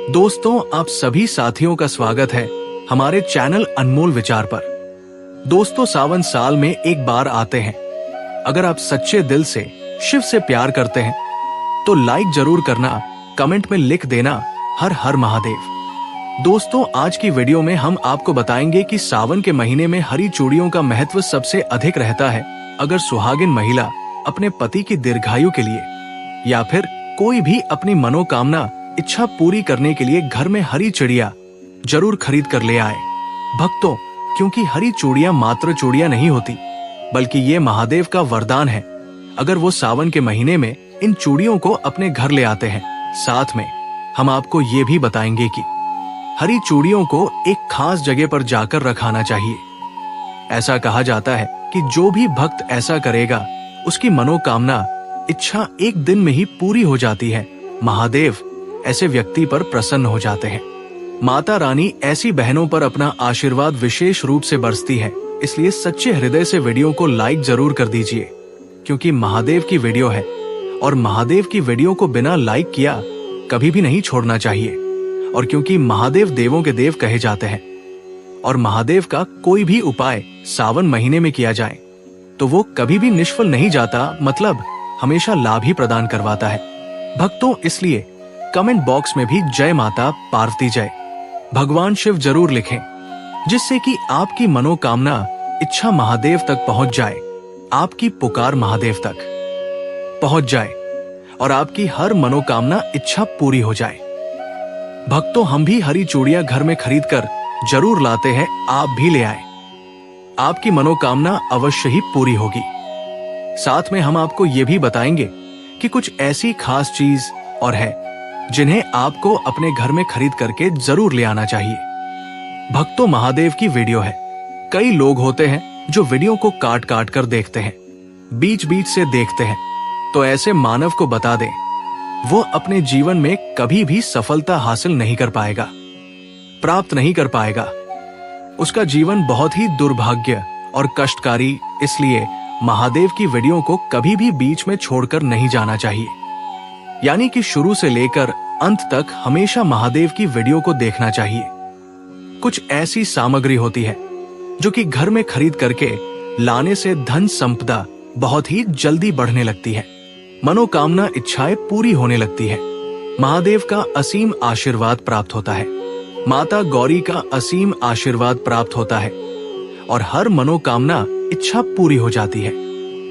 दोस्तों, आप सभी साथियों का स्वागत है हमारे चैनल अनमोल विचार पर। दोस्तों, सावन साल में एक बार आते हैं। अगर आप सच्चे दिल से शिव से प्यार करते हैं तो लाइक जरूर करना, कमेंट में लिख देना हर हर महादेव। दोस्तों, आज की वीडियो में हम आपको बताएंगे कि सावन के महीने में हरी चूड़ियों का महत्व सबसे अधिक रहता है। अगर सुहागिन महिला अपने पति की दीर्घायु के लिए या फिर कोई भी अपनी मनोकामना इच्छा पूरी करने के लिए घर में हरी चिड़िया जरूर खरीद कर ले आए। भक्तों, क्योंकि हरी चूड़ियां मात्र चूड़ियां नहीं होती, बल्कि ये महादेव का वरदान है। अगर वो सावन के महीने में इन चूड़ियों को अपने घर ले आते हैं, साथ में हम आपको ये भी बताएंगे कि हरी चूड़ियों को एक खास जगह पर जाकर रखाना चाहिए। ऐसा कहा जाता है कि जो भी भक्त ऐसा करेगा उसकी मनोकामना इच्छा एक दिन में ही पूरी हो जाती है। महादेव ऐसे व्यक्ति पर प्रसन्न हो जाते हैं। माता रानी ऐसी बहनों पर अपना आशीर्वाद विशेष रूप से बरसती है। इसलिए सच्चे हृदय से वीडियो को लाइक जरूर कर दीजिए, क्योंकि महादेव की वीडियो है और महादेव की वीडियो को बिना लाइक किया कभी भी नहीं छोड़ना चाहिए। और क्योंकि महादेव देवों के देव कहे जाते हैं और महादेव का कोई भी उपाय सावन महीने में किया जाए तो वो कभी भी निष्फल नहीं जाता, मतलब हमेशा लाभ ही प्रदान करवाता है। भक्तों, इसलिए कमेंट बॉक्स में भी जय माता पार्वती जय भगवान शिव जरूर लिखें, जिससे कि आपकी मनोकामना इच्छा महादेव तक पहुंच जाए, आपकी पुकार महादेव तक पहुंच जाए और आपकी हर मनोकामना इच्छा पूरी हो जाए। भक्तों, हम भी हरी चूड़ियां घर में खरीदकर जरूर लाते हैं, आप भी ले आए। आपकी मनोकामना अवश्य ही पूरी होगी। साथ में हम आपको ये भी बताएंगे कि कुछ ऐसी खास चीज और है जिन्हें आपको अपने घर में खरीद करके जरूर ले आना चाहिए। भक्तों, महादेव की वीडियो है। कई लोग होते हैं जो वीडियो को काट काट कर देखते हैं, बीच बीच से देखते हैं। तो ऐसे मानव को बता दें, वो अपने जीवन में कभी भी सफलता हासिल नहीं कर पाएगा, प्राप्त नहीं कर पाएगा। उसका जीवन बहुत ही दुर्भाग्य और कष्टकारी। इसलिए महादेव की वीडियो को कभी भी बीच में छोड़कर नहीं जाना चाहिए, यानी कि शुरू से लेकर अंत तक हमेशा महादेव की वीडियो को देखना चाहिए। कुछ ऐसी सामग्री होती है जो कि घर में खरीद करके लाने से धन संपदा बहुत ही जल्दी बढ़ने लगती है, मनोकामना इच्छाएं पूरी होने लगती है, महादेव का असीम आशीर्वाद प्राप्त होता है, माता गौरी का असीम आशीर्वाद प्राप्त होता है और हर मनोकामना इच्छा पूरी हो जाती है।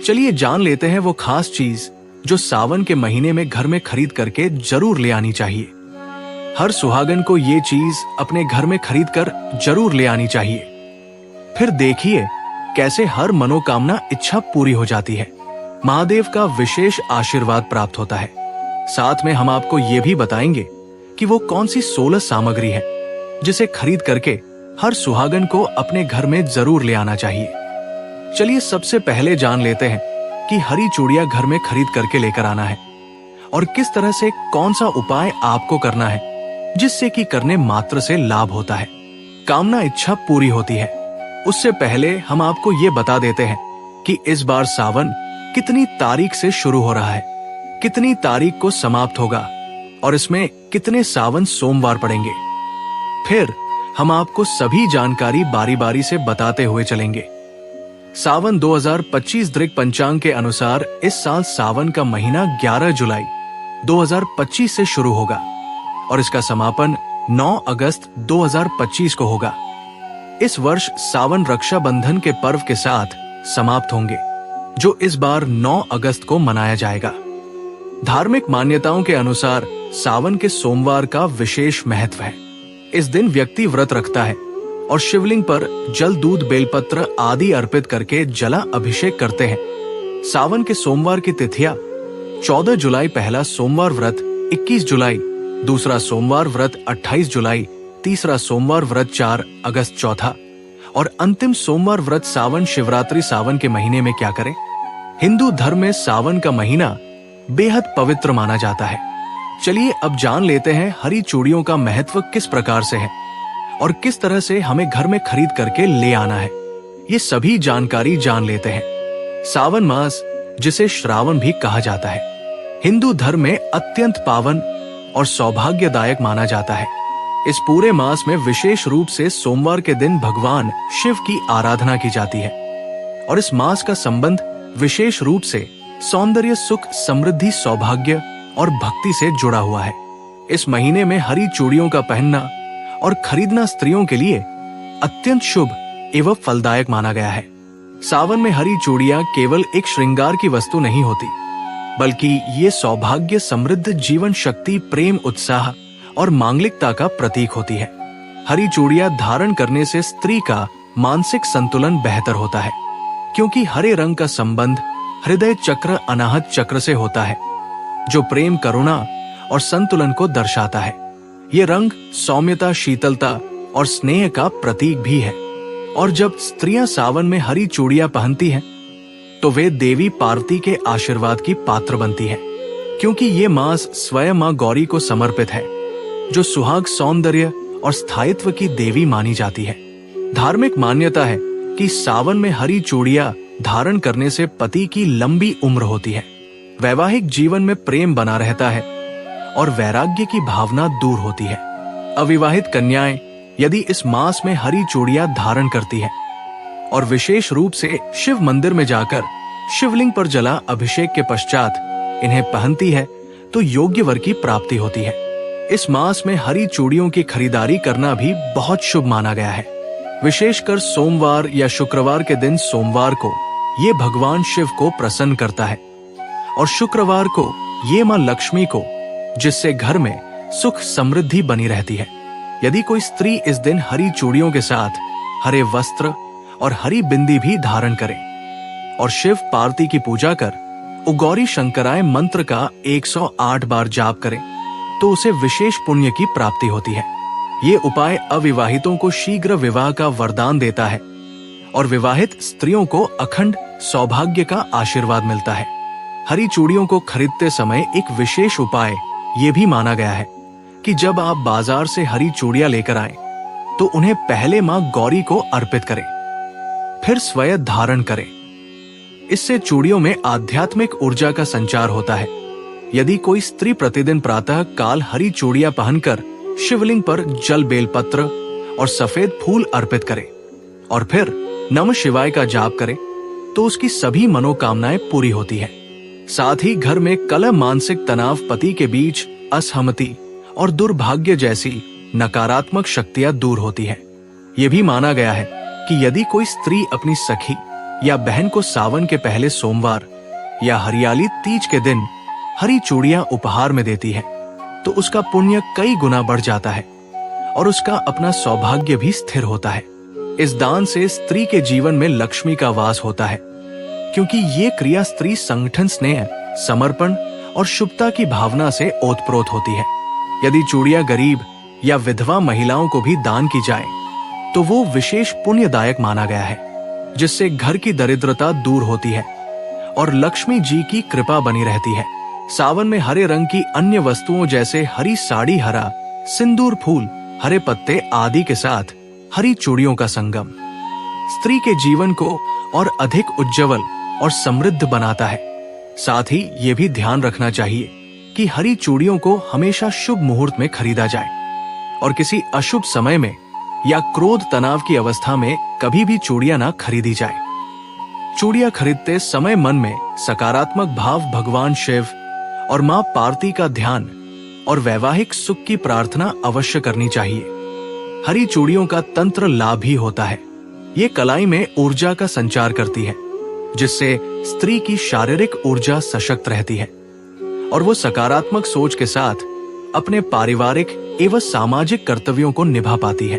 चलिए जान लेते हैं वो खास चीज जो सावन के महीने में घर में खरीद करके जरूर ले आनी चाहिए। हर सुहागन को ये चीज अपने घर में खरीद कर जरूर ले आनी चाहिए। फिर देखिए कैसे हर मनोकामना इच्छा पूरी हो जाती है, महादेव का विशेष आशीर्वाद प्राप्त होता है। साथ में हम आपको ये भी बताएंगे कि वो कौन सी 16 सामग्री है जिसे खरीद करके हर सुहागन को अपने घर में जरूर ले आना चाहिए। चलिए सबसे पहले जान लेते हैं कि हरी चूड़ियां घर में खरीद करके लेकर आना है और किस तरह से कौन सा उपाय आपको करना है जिससे कि करने मात्र से लाभ होता है, कामना इच्छा पूरी होती है। उससे पहले हम आपको ये बता देते हैं कि इस बार सावन कितनी तारीख से शुरू हो रहा है, कितनी तारीख को समाप्त होगा और इसमें कितने सावन सोमवार पड़ेंगे। फिर हम आपको सभी जानकारी बारी बारी से बताते हुए चलेंगे। सावन 2025 दृक पंचांग के अनुसार इस साल सावन का महीना 11 जुलाई 2025 से शुरू होगा और इसका समापन 9 अगस्त 2025 को होगा। इस वर्ष सावन रक्षाबंधन के पर्व के साथ समाप्त होंगे, जो इस बार 9 अगस्त को मनाया जाएगा। धार्मिक मान्यताओं के अनुसार सावन के सोमवार का विशेष महत्व है। इस दिन व्यक्ति व्रत रखता है और शिवलिंग पर जल, दूध, बेलपत्र आदि अर्पित करके जला अभिषेक करते हैं। सावन के सोमवार की तिथियां 14 जुलाई पहला सोमवार व्रत, 21 जुलाई दूसरा सोमवार व्रत, 28 जुलाई तीसरा सोमवार व्रत, 4 अगस्त चौथा और अंतिम सोमवार व्रत। सावन शिवरात्रि। सावन के महीने में क्या करें? हिंदू धर्म में सावन का महीना बेहद पवित्र माना जाता है। चलिए अब जान लेते हैं हरी चूड़ियों का महत्व किस प्रकार से है और किस तरह से हमें घर में खरीद करके ले आना है। ये सभी जानकारी जान लेते हैं। सावन मास, जिसे श्रावण भी कहा जाता है, हिंदू धर्म में अत्यंत पावन और सौभाग्यदायक माना जाता है। इस पूरे मास में विशेष रूप से सोमवार के दिन भगवान शिव की आराधना की जाती है और इस मास का संबंध विशेष रूप से सौंदर्य, सुख, समृद्धि, सौभाग्य और भक्ति से जुड़ा हुआ है। इस महीने में हरी चूड़ियों का पहनना और खरीदना स्त्रियों के लिए अत्यंत शुभ एवं फलदायक माना गया है। सावन में हरी चूड़ियां केवल एक श्रृंगार की वस्तु नहीं होती, बल्कि ये सौभाग्य, समृद्ध, जीवन शक्ति, प्रेम, उत्साह और मांगलिकता का प्रतीक होती है। हरी चूड़ियां धारण करने से स्त्री का मानसिक संतुलन बेहतर होता है, क्योंकि हरे रंग का संबंध हृदय चक्र, अनाहत चक्र से होता है, जो प्रेम, करुणा और संतुलन को दर्शाता है। ये रंग सौम्यता, शीतलता और स्नेह का प्रतीक भी है। और जब स्त्रियां सावन में हरी चूड़ियां पहनती हैं, तो वे देवी पार्वती के आशीर्वाद की पात्र बनती हैं, क्योंकि ये मास स्वयं मां गौरी को समर्पित है, जो सुहाग, सौंदर्य और स्थायित्व की देवी मानी जाती है। धार्मिक मान्यता है कि सावन में हरी चूड़ियां धारण करने से पति की लंबी उम्र होती है, वैवाहिक जीवन में प्रेम बना रहता है और वैराग्य की भावना दूर होती है। अविवाहित कन्याएं यदि इस मास में हरी चूड़ियां धारण करती हैं और विशेष रूप से शिव मंदिर में जाकर शिवलिंग पर जला अभिषेक के पश्चात इन्हें पहनती है, तो योग्य वर की प्राप्ति होती है। इस मास में हरी चूड़ियों की खरीदारी करना भी बहुत शुभ माना गया है। विशेषकर सोमवार या शुक्रवार के दिन सोमवार को ये भगवान शिव को प्रसन्न करता है और शुक्रवार को ये मां लक्ष्मी को, जिससे घर में सुख, समृद्धि बनी रहती है। यदि कोई स्त्री इस दिन हरी चूड़ियों के साथ हरे वस्त्र और हरी बिंदी भी धारण करे और शिव पार्वती की पूजा कर उगौरी शंकराय मंत्र का 108 बार जाप करे, तो उसे विशेष पुण्य की प्राप्ति होती है। ये उपाय अविवाहितों को शीघ्र विवाह का वरदान देता है और विवाहित स्त्रियों को अखंड सौभाग्य का आशीर्वाद मिलता है। हरी चूड़ियों को खरीदते समय एक विशेष उपाय ये भी माना गया है कि जब आप बाजार से हरी चूड़ियां लेकर आएं, तो उन्हें पहले मां गौरी को अर्पित करें, फिर स्वयं धारण करें। इससे चूड़ियों में आध्यात्मिक ऊर्जा का संचार होता है। यदि कोई स्त्री प्रतिदिन प्रातः काल हरी चूड़ियां पहनकर शिवलिंग पर जल, बेलपत्र और सफेद फूल अर्पित करे और फिर नमः शिवाय का जाप करे, तो उसकी सभी मनोकामनाएं पूरी होती है। साथ ही घर में कलह, मानसिक तनाव, पति के बीच असहमति और दुर्भाग्य जैसी नकारात्मक शक्तियां दूर होती है। ये भी माना गया है कि यदि कोई स्त्री अपनी सखी या बहन को सावन के पहले सोमवार या हरियाली तीज के दिन हरी चूड़ियां उपहार में देती है, तो उसका पुण्य कई गुना बढ़ जाता है और उसका अपना सौभाग्य भी स्थिर होता है। इस दान से स्त्री के जीवन में लक्ष्मी का वास होता है, क्योंकि ये क्रिया स्त्री संगठन, स्नेह, समर्पण और शुभता की भावना से ओतप्रोत होती है। यदि चूड़ियां गरीब या विधवा महिलाओं को भी दान की जाए, तो वो विशेष पुण्यदायक माना गया है, जिससे घर की दरिद्रता दूर होती है और लक्ष्मी जी की कृपा बनी रहती है। सावन में हरे रंग की अन्य वस्तुओं जैसे हरी साड़ी, हरा सिंदूर फूल, हरे पत्ते आदि के साथ हरी चूड़ियों का संगम स्त्री के जीवन को और अधिक उज्जवल और समृद्ध बनाता है। साथ ही ये भी ध्यान रखना चाहिए कि हरी चूड़ियों को हमेशा शुभ मुहूर्त में खरीदा जाए और किसी अशुभ समय में या क्रोध, तनाव की अवस्था में कभी भी चूड़ियां ना खरीदी जाए। चूड़ियां खरीदते समय मन में सकारात्मक भाव, भगवान शिव और मां पार्वती का ध्यान और वैवाहिक सुख की प्रार्थना अवश्य करनी चाहिए। हरी चूड़ियों का तंत्र लाभ ही होता है। ये कलाई में ऊर्जा का संचार करती है, जिससे स्त्री की शारीरिक ऊर्जा सशक्त रहती है और वो सकारात्मक सोच के साथ अपने पारिवारिक एवं सामाजिक कर्तव्यों को निभा पाती है।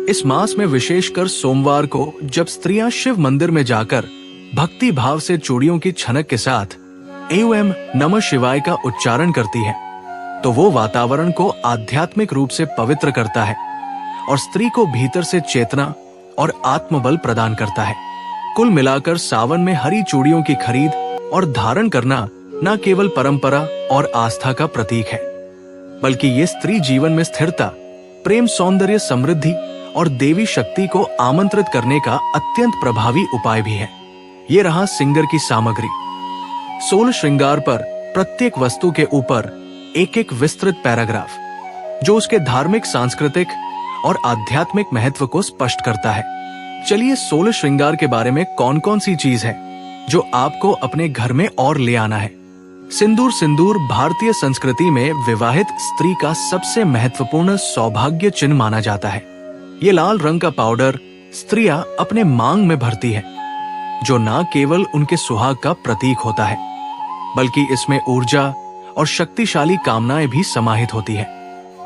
इस मास में विशेषकर सोमवार को जब स्त्रियां शिव मंदिर में जाकर भक्ति भाव से चूड़ियों की छनक के साथ एवं नमः शिवाय का उच्चारण करती है, तो वो वातावरण को आध्यात्मिक रूप से पवित्र करता है और स्त्री को भीतर से चेतना और आत्मबल प्रदान करता है। कुल मिलाकर सावन में हरी चूड़ियों की खरीद और धारण करना न केवल परंपरा और आस्था का प्रतीक है, बल्कि ये स्त्री जीवन में स्थिरता, प्रेम, सौंदर्य, समृद्धि और देवी शक्ति को आमंत्रित करने का अत्यंत प्रभावी उपाय भी है। ये रहा सिंगर की सामग्री। 16 श्रृंगार पर प्रत्येक वस्तु के ऊपर एक एक विस्तृत पैराग्राफ जो उसके धार्मिक, सांस्कृतिक और आध्यात्मिक महत्व को स्पष्ट करता है। चलिए 16 श्रृंगार के बारे में कौन कौन सी चीज है जो आपको अपने घर में और ले आना है। सिंदूर। सिंदूर भारतीय संस्कृति में विवाहित स्त्री का सबसे महत्वपूर्ण सौभाग्य चिन्ह माना जाता है। ये लाल रंग का पाउडर स्त्रियां अपने मांग में भरती है, जो न केवल उनके सुहाग का प्रतीक होता है, बल्कि इसमें ऊर्जा और शक्तिशाली कामनाएं भी समाहित होती है।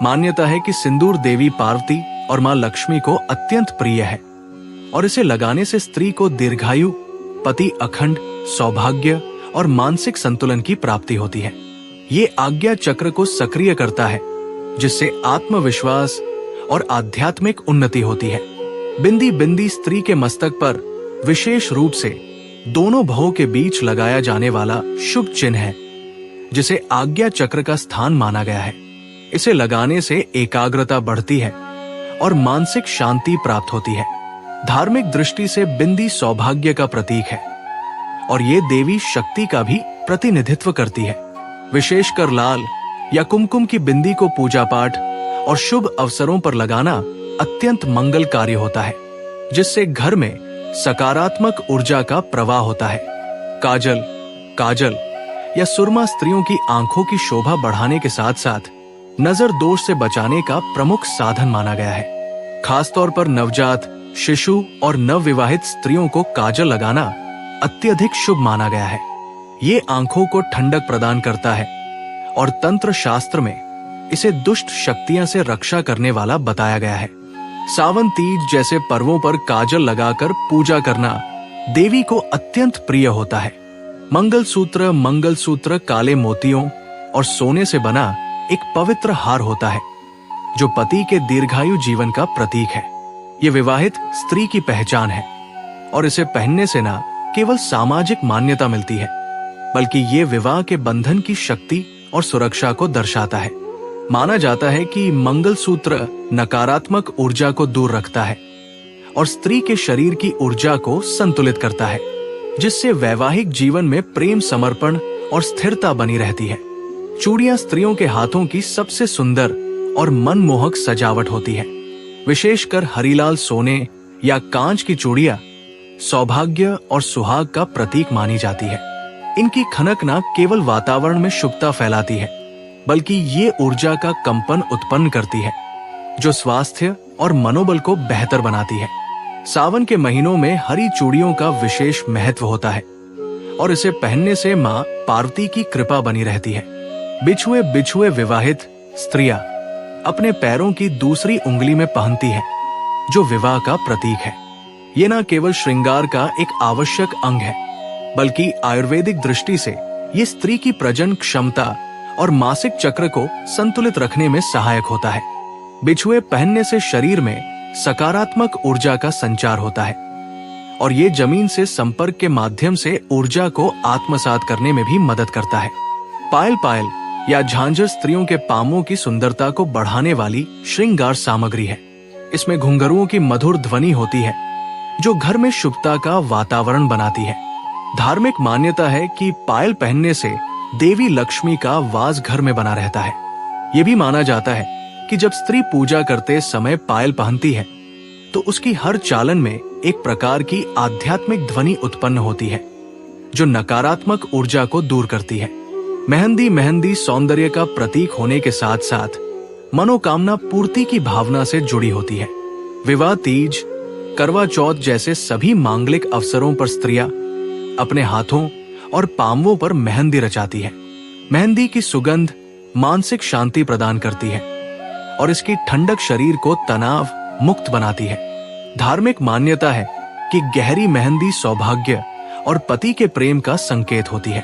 मान्यता है कि सिंदूर देवी पार्वती और मां लक्ष्मी को अत्यंत प्रिय है और इसे लगाने से स्त्री को दीर्घायु, पति अखंड, सौभाग्य और मानसिक संतुलन की प्राप्ति होती है। ये आज्ञा चक्र को सक्रिय करता है, जिससे आत्मविश्वास और आध्यात्मिक उन्नति होती है। बिंदी। बिंदी स्त्री के मस्तक पर विशेष रूप से दोनों भवों के बीच लगाया जाने वाला शुभ चिन्ह है, जिसे आज्ञा चक्र का स्थान माना गया है। इसे लगाने से एकाग्रता बढ़ती है और मानसिक शांति प्राप्त होती है। धार्मिक दृष्टि से बिंदी सौभाग्य का प्रतीक है और ये देवी शक्ति का भी प्रतिनिधित्व करती है। विशेषकर लाल या कुमकुम की बिंदी को पूजा पाठ और शुभ अवसरों पर लगाना अत्यंत मंगलकारी होता है, जिससे घर में सकारात्मक ऊर्जा का प्रवाह होता है। काजल। काजल या सुरमा स्त्रियों की आंखों की शोभा बढ़ाने के साथ साथ नजर दोष से बचाने का प्रमुख साधन माना गया है। खासतौर पर नवजात शिशु और नवविवाहित स्त्रियों को काजल लगाना अत्यधिक शुभ माना गया है। ये आंखों को ठंडक प्रदान करता है और तंत्र शास्त्र में इसे दुष्ट शक्तियां से रक्षा करने वाला बताया गया है। सावन, तीज जैसे पर्वों पर काजल लगाकर पूजा करना देवी को अत्यंत प्रिय होता है। मंगलसूत्र। मंगलसूत्र काले मोतियों और सोने से बना एक पवित्र हार होता है, जो पति के दीर्घायु जीवन का प्रतीक है। ये विवाहित स्त्री की पहचान है और इसे पहनने से न केवल सामाजिक मान्यता मिलती है, बल्कि ये विवाह के बंधन की शक्ति और सुरक्षा को दर्शाता है। माना जाता है कि मंगलसूत्र नकारात्मक ऊर्जा को दूर रखता है और स्त्री के शरीर की ऊर्जा को संतुलित करता है, जिससे वैवाहिक जीवन में प्रेम, समर्पण और स्थिरता बनी रहती है। चूड़ियां स्त्रियों के हाथों की सबसे सुंदर और मनमोहक सजावट होती है। विशेषकर हरीलाल सोने या कांच की चूड़ियां सौभाग्य और सुहाग का प्रतीक मानी जाती है। इनकी खनक न केवल वातावरण में शुभता फैलाती है, बल्कि ये ऊर्जा का कंपन उत्पन्न करती है, जो स्वास्थ्य और मनोबल को बेहतर बनाती है। सावन के महीनों में हरी चूड़ियों का विशेष महत्व होता है और इसे पहनने से मां पार्वती की कृपा बनी रहती है। बिछुए। बिछुए विवाहित स्त्रियां अपने पैरों की दूसरी उंगली में पहनती है, जो विवाह का प्रतीक है। ये न केवल श्रृंगार का एक आवश्यक अंग है, बल्कि आयुर्वेदिक दृष्टि से ये स्त्री की प्रजनन क्षमता और मासिक चक्र को संतुलित रखने में सहायक होता है। बिछुए पहनने से शरीर में सकारात्मक ऊर्जा का संचार होता है और ये जमीन से संपर्क के माध्यम से ऊर्जा को आत्मसात करने में भी मदद करता है। पायल। पायल या झांझर स्त्रियों के पांवों की सुंदरता को बढ़ाने वाली श्रृंगार सामग्री है। इसमें घुंघरुओं की मधुर ध्वनि होती है, जो घर में शुभता का वातावरण बनाती है। धार्मिक मान्यता है कि पायल पहनने से देवी लक्ष्मी का वास घर में बना रहता है। ये भी माना जाता है कि जब स्त्री पूजा करते समय पायल पहनती है, तो उसकी हर चालन में एक प्रकार की आध्यात्मिक ध्वनि उत्पन्न होती है, जो नकारात्मक ऊर्जा को दूर करती है। मेहंदी। मेहंदी सौंदर्य का प्रतीक होने के साथ साथ मनोकामना पूर्ति की भावना से जुड़ी होती है। विवाह, तीज, करवा चौथ जैसे सभी मांगलिक अवसरों पर स्त्रियां अपने हाथों और पांवों पर मेहंदी रचाती है। मेहंदी की सुगंध मानसिक शांति प्रदान करती है और इसकी ठंडक शरीर को तनाव मुक्त बनाती है। धार्मिक मान्यता है कि गहरी मेहंदी सौभाग्य और पति के प्रेम का संकेत होती है।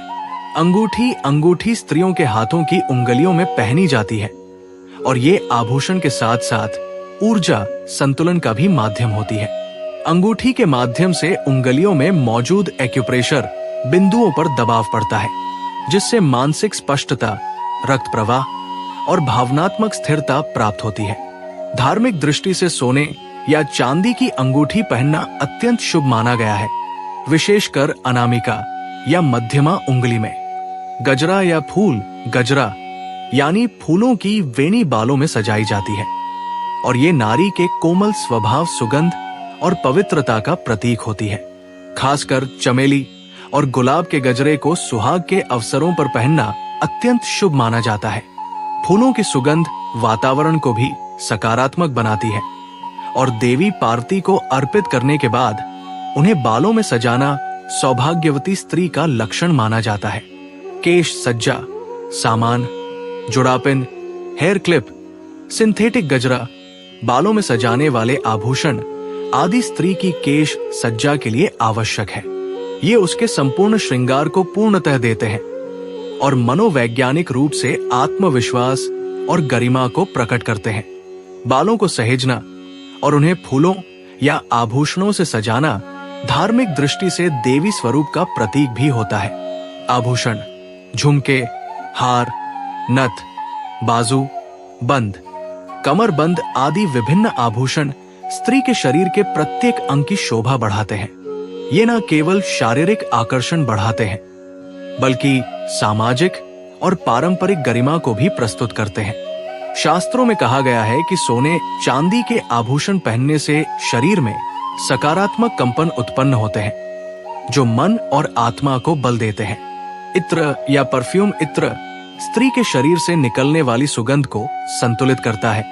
अंगूठी। अंगूठी स्त्रियों के हाथों की उंगलियों में पहनी जाती है और ये आभूषण के साथ साथ ऊर्जा संतुलन का भी माध्यम होती है। अंगूठी के माध्यम से उंगलियों में मौजूद एक्यूप्रेशर बिंदुओं पर दबाव पड़ता है, जिससे मानसिक स्पष्टता, रक्त प्रवाह और भावनात्मक स्थिरता प्राप्त होती है। धार्मिक दृष्टि से सोने या चांदी की अंगूठी पहनना अत्यंत शुभ माना गया है, विशेषकर अनामिका या मध्यमा उंगली में। गजरा या फूल। गजरा यानी फूलों की वेणी बालों में सजाई जाती है और ये नारी के कोमल स्वभाव, सुगंध और पवित्रता का प्रतीक होती है। खासकर चमेली और गुलाब के गजरे को सुहाग के अवसरों पर पहनना अत्यंत शुभ माना जाता है। फूलों की सुगंध वातावरण को भी सकारात्मक बनाती है और देवी पार्वती को अर्पित करने के बाद उन्हें बालों में सजाना सौभाग्यवती स्त्री का लक्षण माना जाता है। केश सज्जा, सामान, जुड़ापिन, हेयर क्लिप, सिंथेटिक गजरा, बालों में सजाने वाले आभूषण आदि स्त्री की केश सज्जा के लिए आवश्यक है। ये उसके संपूर्ण श्रृंगार को पूर्णतः देते हैं और मनोवैज्ञानिक रूप से आत्मविश्वास और गरिमा को प्रकट करते हैं। बालों को सहेजना और उन्हें फूलों या आभूषणों से सजाना धार्मिक दृष्टि से देवी स्वरूप का प्रतीक भी होता है। आभूषण, झुमके, हार, नथ, बाजू बंद, कमरबंद आदि विभिन्न आभूषण स्त्री के शरीर के प्रत्येक अंग की शोभा बढ़ाते हैं। ये न केवल शारीरिक आकर्षण बढ़ाते हैं बल्कि सामाजिक और पारंपरिक गरिमा को भी प्रस्तुत करते हैं। शास्त्रों में कहा गया है कि सोने चांदी के आभूषण पहनने से शरीर में सकारात्मक कंपन उत्पन्न होते हैं जो मन और आत्मा को बल देते हैं। इत्र या परफ्यूम इत्र स्त्री के शरीर से निकलने वाली सुगंध को संतुलित करता है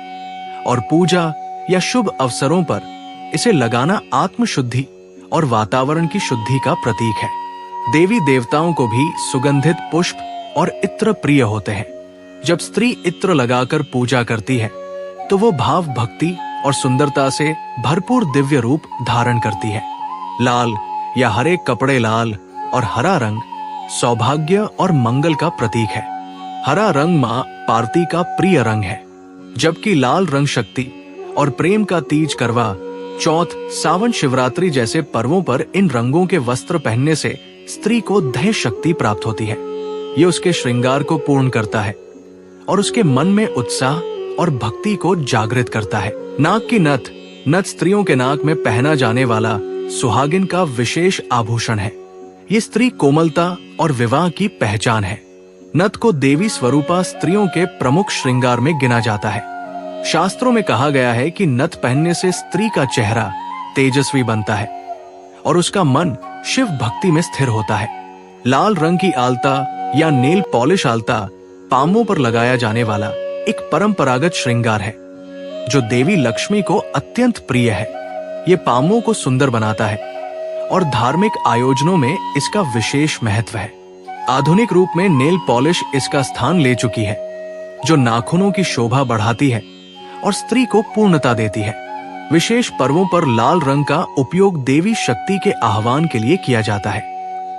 और पूजा या शुभ अवसरों पर इसे लगाना आत्मशुद्धि और वातावरण की शुद्धि का प्रतीक है। देवी देवताओं को भी सुगंधित पुष्प और इत्र प्रिय होते हैं। जब स्त्री इत्र लगाकर पूजा करती है तो वो भाव, भक्ति और सुंदरता से भरपूर दिव्य रूप धारण करती है। लाल या हरे कपड़े, लाल और हरा रंग सौभाग्य और मंगल का प्रतीक है। हरा रंग मां पार्वती का प्रिय रंग है, जबकि लाल रंग शक्ति और प्रेम का तीज, करवा चौथ, सावन, शिवरात्रि जैसे पर्वों पर इन रंगों के वस्त्र पहनने से स्त्री को दैव शक्ति प्राप्त होती है। ये उसके श्रृंगार को पूर्ण करता है और उसके मन में उत्साह और भक्ति को जागृत करता है। नाक की नथ, नथ स्त्रियों के नाक में पहना जाने वाला सुहागिन का विशेष आभूषण है। ये स्त्री कोमलता और विवाह की पहचान है। नथ को देवी स्वरूपा स्त्रियों के प्रमुख श्रृंगार में गिना जाता है। शास्त्रों में कहा गया है कि नथ पहनने से स्त्री का चेहरा तेजस्वी बनता है और उसका मन शिव भक्ति में स्थिर होता है। लाल रंग की आलता या नेल पॉलिश आलता पामों पर लगाया जाने वाला एक परंपरागत श्रृंगार है जो देवी लक्ष्मी को अत्यंत प्रिय है। ये पामों को सुंदर बनाता है और धार्मिक आयोजनों में इसका विशेष महत्व है। आधुनिक रूप में नेल पॉलिश इसका स्थान ले चुकी है, जो नाखूनों की शोभा बढ़ाती है और स्त्री को पूर्णता देती है। विशेष पर्वों पर लाल रंग का उपयोग देवी शक्ति के आह्वान के लिए किया जाता है,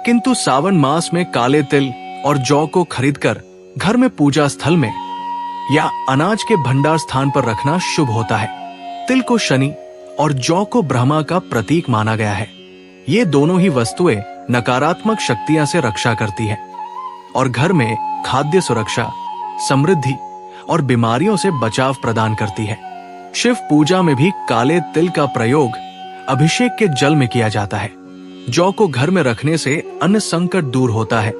किंतु सावन मास में काले तिल और जौ को खरीदकर घर में पूजा स्थल में या अनाज के भंडार स्थान पर रखना शुभ होता है। तिल को शनि और जौ को ब्रह्मा का प्रतीक माना गया है। ये दोनों ही वस्तुएं नकारात्मक शक्तियां से रक्षा करती है और घर में खाद्य सुरक्षा, समृद्धि और बीमारियों से बचाव प्रदान करती है। शिव पूजा में भी काले तिल का प्रयोग अभिषेक के जल में किया जाता है। जौ को घर में रखने से अन्न संकट दूर होता है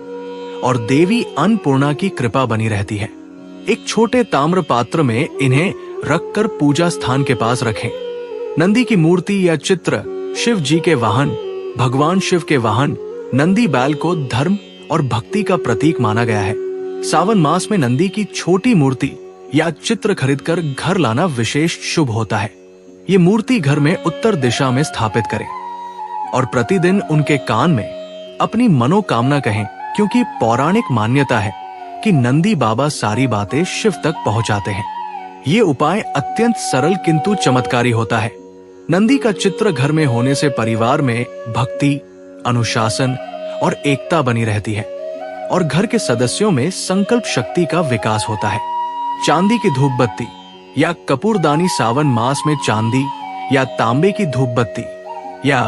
और देवी अन्नपूर्णा की कृपा बनी रहती है। एक छोटे ताम्र पात्र में इन्हें रखकर पूजा स्थान के पास रखें। नंदी की मूर्ति या चित्र शिव जी के वाहन, भगवान शिव के वाहन नंदी बैल को धर्म और भक्ति का प्रतीक माना गया है। सावन मास में नंदी की छोटी मूर्ति या चित्र खरीदकर घर लाना विशेष शुभ होता है। ये मूर्ति घर में उत्तर दिशा में स्थापित करें और प्रतिदिन उनके कान में अपनी मनोकामना कहें, क्योंकि पौराणिक मान्यता है कि नंदी बाबा सारी बातें शिव तक पहुंचाते हैं। ये उपाय अत्यंत सरल किंतु चमत्कारी होता है। नंदी का चित्र घर में होने से परिवार में भक्ति, अनुशासन और एकता बनी रहती है और घर के सदस्यों में संकल्प शक्ति का विकास होता है। चांदी की धूप बत्ती या कपूरदानी सावन मास में चांदी या तांबे की धूप बत्ती या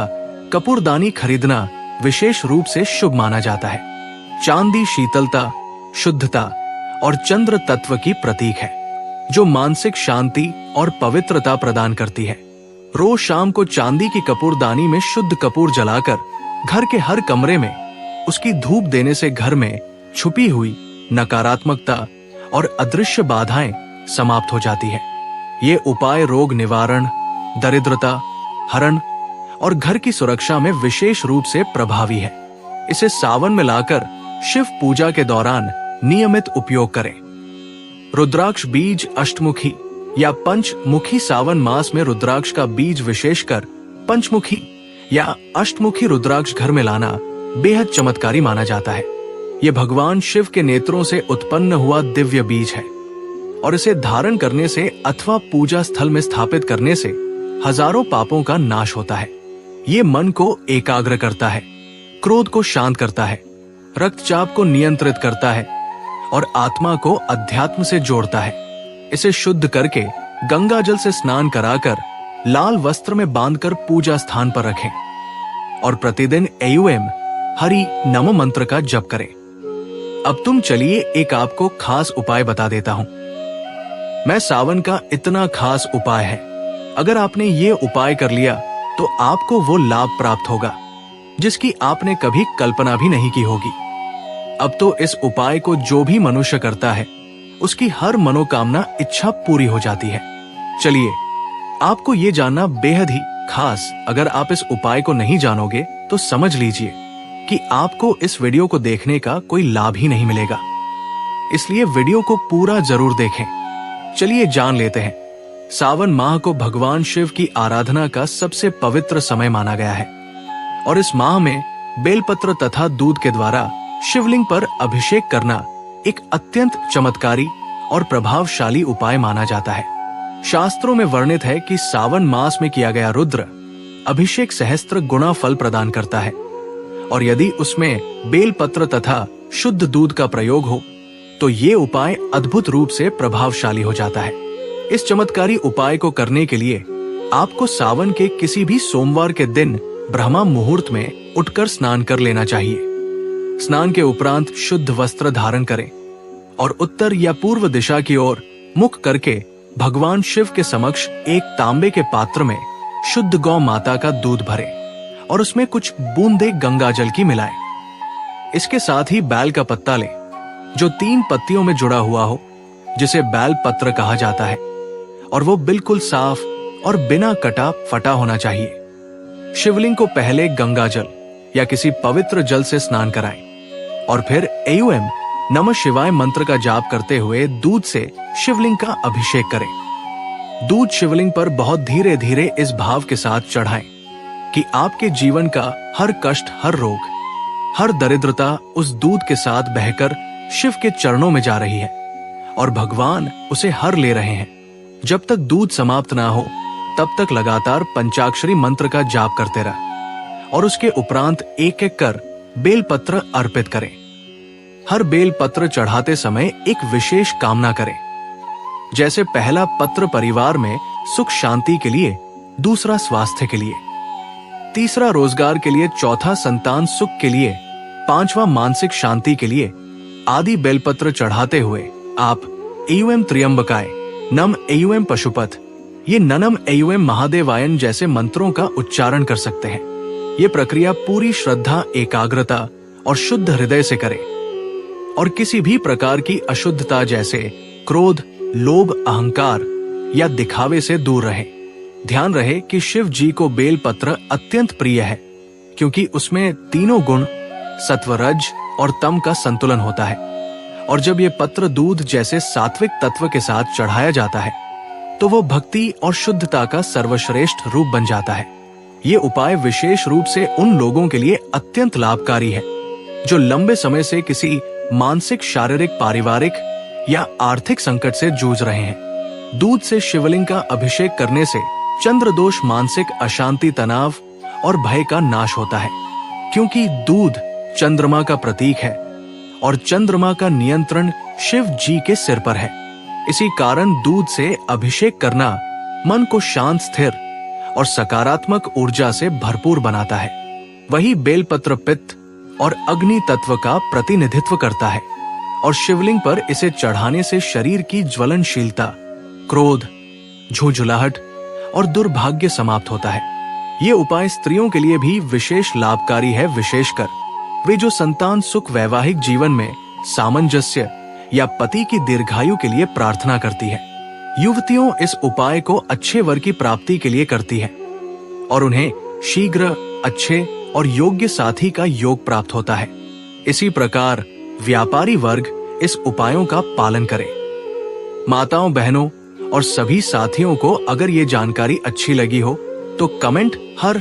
कपूरदानी खरीदना विशेष रूप से शुभ माना जाता है। चांदी शीतलता, शुद्धता और चंद्र तत्व की प्रतीक है, जो मानसिक शांति और पवित्रता प्रदान करती है। रोज शाम को चांदी की कपूरदानी में शुद्ध कपूर जलाकर घर के हर कमरे में उसकी धूप देने से घर में छुपी हुई नकारात्मकता और अदृश्य बाधाएं समाप्त हो जाती है। ये उपाय रोग निवारण, दरिद्रता हरण और घर की सुरक्षा में विशेष रूप से प्रभावी है। इसे सावन में लाकर शिव पूजा के दौरान नियमित उपयोग करें। रुद्राक्ष बीज अष्टमुखी या पंचमुखी। सावन मास में रुद्राक्ष का बीज, विशेषकर पंचमुखी या अष्टमुखी रुद्राक्ष घर में लाना बेहद चमत्कारी माना जाता है। यह भगवान शिव के नेत्रों से उत्पन्न हुआ दिव्य बीज है और इसे धारण करने से अथवा पूजा स्थल में स्थापित करने से हजारों पापों का नाश होता है। ये मन को एकाग्र करता है, क्रोध को शांत करता है, रक्तचाप को नियंत्रित करता है और आत्मा को अध्यात्म से जोड़ता है। इसे शुद्ध करके गंगा जल से स्नान कराकर लाल वस्त्र में बांधकर पूजा स्थान पर रखें और प्रतिदिन एयूएम हरि नमो मंत्र का जप करें। अब तुम चलिए एक आपको खास उपाय बता देता हूं। मैं सावन का इतना खास उपाय है, अगर आपने ये उपाय कर लिया तो आपको वो लाभ प्राप्त होगा जिसकी आपने कभी कल्पना भी नहीं की होगी। अब तो इस उपाय को जो भी मनुष्य करता है उसकी हर मनोकामना इच्छा पूरी हो जाती है। चलिए, आपको ये जानना बेहद ही खास। अगर आप इस उपाय को नहीं जानोगे तो समझ लीजिए कि आपको इस वीडियो को देखने का कोई लाभ ही नहीं मिलेगा। इसलिए वीडियो को पूरा जरूर देखें। चलिए जान लेते हैं। सावन माह को भगवान शिव की आराधना का सबसे पवित्र समय माना गया है और इस माह में बेलपत्र तथा दूध के द्वारा शिवलिंग पर अभिषेक करना एक अत्यंत चमत्कारी और प्रभावशाली उपाय माना जाता है। शास्त्रों में वर्णित है कि सावन मास में किया गया रुद्र अभिषेक सहस्त्र गुना फल प्रदान करता है और यदि उसमें बेलपत्र तथा शुद्ध दूध का प्रयोग हो तो ये उपाय अद्भुत रूप से प्रभावशाली हो जाता है। इस चमत्कारी उपाय को करने के लिए आपको सावन के किसी भी सोमवार के दिन ब्रह्मा मुहूर्त में उठकर स्नान कर लेना चाहिए। स्नान के उपरांत शुद्ध वस्त्र धारण करें और उत्तर या पूर्व दिशा की ओर मुख करके भगवान शिव के समक्ष एक तांबे के पात्र में शुद्ध गौ माता का दूध भरें और उसमें कुछ बूंदे गंगा जल की मिलाएं। इसके साथ ही बैल का पत्ता लें जो 3 पत्तियों में जुड़ा हुआ हो, जिसे बैल पत्र कहा जाता है, और वो बिल्कुल साफ और बिना कटा फटा होना चाहिए। शिवलिंग को पहले गंगा जल या किसी पवित्र जल से स्नान कराएं और फिर एयूएम नमः शिवाय मंत्र का जाप करते हुए दूध से शिवलिंग का अभिषेक करें। दूध शिवलिंग पर बहुत धीरे धीरे इस भाव के साथ चढ़ाएं कि आपके जीवन का हर कष्ट, हर रोग, हर दरिद्रता उस दूध के साथ बहकर शिव के चरणों में जा रही है और भगवान उसे हर ले रहे हैं। जब तक दूध समाप्त ना हो तब तक लगातार पंचाक्षरी मंत्र का जाप करते रह और उसके उपरांत एक एक कर बेलपत्र अर्पित करें। हर बेलपत्र चढ़ाते समय एक विशेष कामना करें। जैसे पहला पत्र परिवार में सुख शांति के लिए, दूसरा स्वास्थ्य के लिए, तीसरा रोजगार के लिए, चौथा संतान सुख के लिए, 5वां मानसिक शांति के लिए आदि बेलपत्र चढ़ाते हुए आप एयूएम त्र्यंबकाय, नम एयूएम पशुपत, ये ननम एयूएम महादेवायन जैसे मंत्रों का उच्चारण कर सकते हैं। ये प्रक्रिया पूरी श्रद्धा, एकाग्रता और शुद्ध हृदय से करें और किसी भी प्रकार की अशुद्धता जैसे क्रोध, लोभ, अहंकार या दिखावे से दूर रहें। ध्यान रहे कि शिव जी को बेलपत्र अत्यंत प्रिय है क्योंकि उसमें तीनों गुण सत्व, रज और तम का संतुलन होता है और जब ये पत्र दूध जैसे सात्विक तत्व के साथ चढ़ाया जाता है तो वो भक्ति और शुद्धता का सर्वश्रेष्ठ रूप बन जाता है। ये उपाय विशेष रूप से उन लोगों के लिए अत्यंत लाभकारी है जो लंबे समय से किसी मानसिक, शारीरिक, पारिवारिक या आर्थिक संकट से जूझ रहे हैं। दूध से शिवलिंग का अभिषेक करने से चंद्र दोष, मानसिक अशांति, तनाव और भय का नाश होता है क्योंकि दूध चंद्रमा का प्रतीक है और चंद्रमा का नियंत्रण शिव जी के सिर पर है। इसी कारण दूध से अभिषेक करना मन को शांत, स्थिर और सकारात्मक ऊर्जा से भरपूर बनाता है। वही बेलपत्र पित्त और अग्नि तत्व का प्रतिनिधित्व करता है और शिवलिंग पर इसे चढ़ाने से शरीर की ज्वलनशीलता, क्रोध, झुंझुलाहट और दुर्भाग्य समाप्त होता है। ये उपाय स्त्रियों के लिए भी विशेष लाभकारी है, विशेषकर वे जो संतान सुख, वैवाहिक जीवन में सामंजस्य या पति की दीर्घायु के लिए प्रार्थना करती है। युवतियों इस उपाय को अच्छे वर की प्राप्ति के लिए करती है और उन्हें शीघ्र अच्छे और योग्य साथी का योग प्राप्त होता है। इसी प्रकार व्यापारी वर्ग इस उपायों का पालन करे। माताओं, बहनों और सभी साथियों को अगर ये जानकारी अच्छी लगी हो तो कमेंट हर